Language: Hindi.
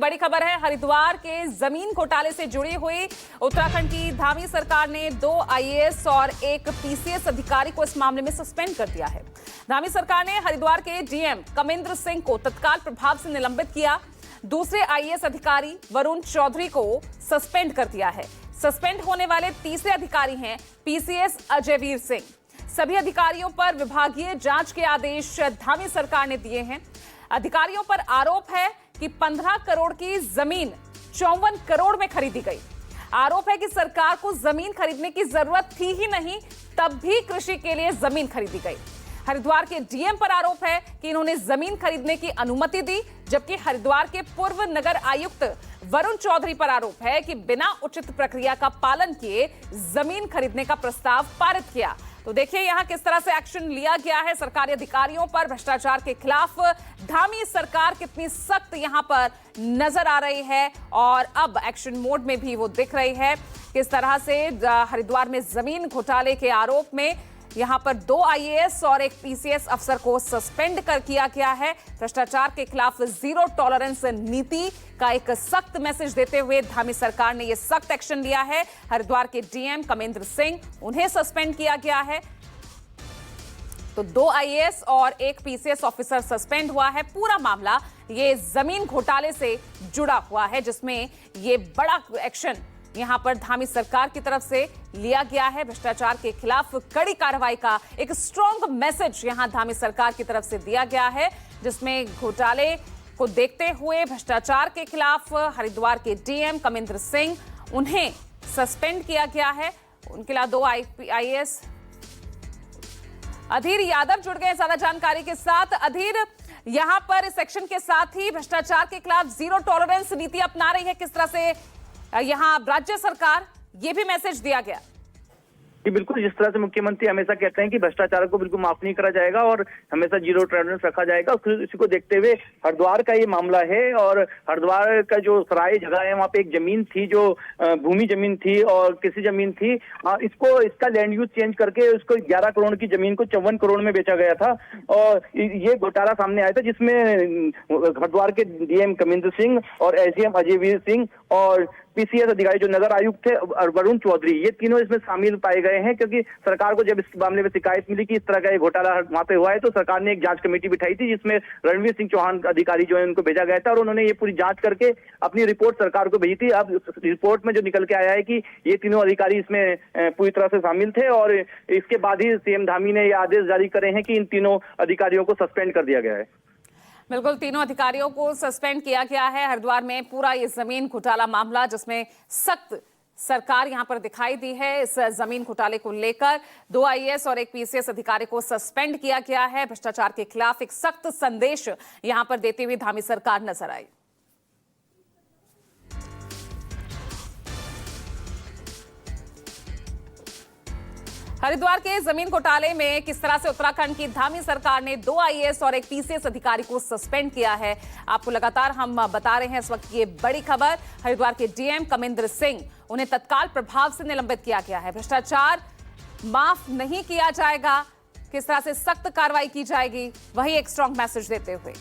बड़ी खबर है हरिद्वार के जमीन घोटाले से जुड़ी हुई। उत्तराखंड की धामी सरकार ने 2 आईएएस और एक पीसीएस अधिकारी को इस मामले में सस्पेंड कर दिया है। धामी सरकार ने हरिद्वार के डीएम कमेंद्र सिंह को तत्काल प्रभाव से निलंबित किया। दूसरे आईएएस अधिकारी वरुण चौधरी को सस्पेंड कर दिया है। सस्पेंड होने वाले तीसरे अधिकारी हैं पीसीएस अजयवीर सिंह। सभी अधिकारियों पर विभागीय जांच के आदेश धामी सरकार ने दिए हैं। अधिकारियों पर आरोप है कि 15 करोड़ की जमीन 54 करोड़ में खरीदी गई। आरोप है कि सरकार को जमीन खरीदने की जरूरत थी ही नहीं, तब भी कृषि के लिए जमीन खरीदी गई। हरिद्वार के डीएम पर आरोप है कि इन्होंने जमीन खरीदने की अनुमति दी, जबकि हरिद्वार के पूर्व नगर आयुक्त वरुण चौधरी पर आरोप है कि बिना उचित प्रक्रिया का पालन किए जमीन खरीदने का प्रस्ताव पारित किया। तो देखिए यहां किस तरह से एक्शन लिया गया है सरकारी अधिकारियों पर। भ्रष्टाचार के खिलाफ धामी सरकार कितनी सख्त यहां पर नजर आ रही है और अब एक्शन मोड में भी वो दिख रही है। किस तरह से हरिद्वार में जमीन घोटाले के आरोप में यहां पर 2 आईएएस और एक पीसीएस अफसर को सस्पेंड कर किया गया है। भ्रष्टाचार के खिलाफ जीरो टॉलरेंस नीति का एक सख्त मैसेज देते हुए धामी सरकार ने यह सख्त एक्शन लिया है। हरिद्वार के डीएम कमेंद्र सिंह, उन्हें सस्पेंड किया गया है। तो 2 आईएएस और एक पीसीएस ऑफिसर सस्पेंड हुआ है। पूरा मामला ये जमीन घोटाले से जुड़ा हुआ है, जिसमें ये बड़ा एक्शन यहां पर धामी सरकार की तरफ से लिया गया है। भ्रष्टाचार के खिलाफ कड़ी कार्रवाई का एक स्ट्रॉन्ग मैसेज यहां धामी सरकार की तरफ से दिया गया है, जिसमें घोटाले को देखते हुए भ्रष्टाचार के खिलाफ हरिद्वार के डीएम कमेंद्र सिंह, उन्हें सस्पेंड किया गया है। उनके अलावा 2 आईएएस। अधीर यादव जुड़ गए ज्यादा जानकारी के साथ। अधीर, यहां पर इस एक्शन के साथ ही भ्रष्टाचार के खिलाफ जीरो टॉलरेंस नीति अपना रही है। किस तरह से यहां राज्य सरकार ये भी मैसेज दिया गया? जी बिल्कुल, जिस तरह से मुख्यमंत्री हमेशा कहते हैं कि भ्रष्टाचार को बिल्कुल माफ नहीं करा जाएगा और हमेशा जीरो टॉलरेंस रखा जाएगा, उसी को देखते हुए हरिद्वार का ये मामला है। और हरिद्वार का जो सराय जगह है, वहाँ पे एक जमीन थी जो भूमि जमीन थी और कृषि जमीन थी। इसका लैंड यूज चेंज करके उसको 11 करोड़ की जमीन को 54 करोड़ में बेचा गया था। और ये घोटाला सामने आया था, जिसमें हरिद्वार के डीएम कमेंद्र सिंह और एसडीएम अजयवीर सिंह और पीसीएस अधिकारी जो नगर आयुक्त थे वरुण चौधरी, ये तीनों इसमें शामिल पाए गए हैं। क्योंकि सरकार को जब इस मामले में शिकायत मिली कि इस तरह का घोटाला वहां पे हुआ है, तो सरकार ने एक जांच कमेटी बिठाई थी, जिसमें रणवीर सिंह चौहान अधिकारी जो है उनको भेजा गया था और उन्होंने ये पूरी जांच करके अपनी रिपोर्ट सरकार को भेजी थी। अब रिपोर्ट में जो निकल के आया है कि ये तीनों अधिकारी इसमें पूरी तरह से शामिल थे और इसके बाद ही सीएम धामी ने ये आदेश जारी करे हैं कि इन तीनों अधिकारियों को सस्पेंड कर दिया गया है। बिल्कुल, तीनों अधिकारियों को सस्पेंड किया गया है। हरिद्वार में पूरा ये जमीन घोटाला मामला, जिसमें सख्त सरकार यहां पर दिखाई दी है। इस जमीन घोटाले को लेकर 2 आईएएस और एक पीसीएस अधिकारी को सस्पेंड किया गया है। भ्रष्टाचार के खिलाफ एक सख्त संदेश यहां पर देती हुई धामी सरकार नजर आई। हरिद्वार के जमीन घोटाले में किस तरह से उत्तराखंड की धामी सरकार ने 2 आईएएस और एक पीसीएस अधिकारी को सस्पेंड किया है, आपको लगातार हम बता रहे हैं। इस वक्त ये बड़ी खबर, हरिद्वार के डीएम कमेंद्र सिंह, उन्हें तत्काल प्रभाव से निलंबित किया गया है। भ्रष्टाचार माफ नहीं किया जाएगा, किस तरह से सख्त कार्रवाई की जाएगी, वही एक स्ट्रॉन्ग मैसेज देते हुए।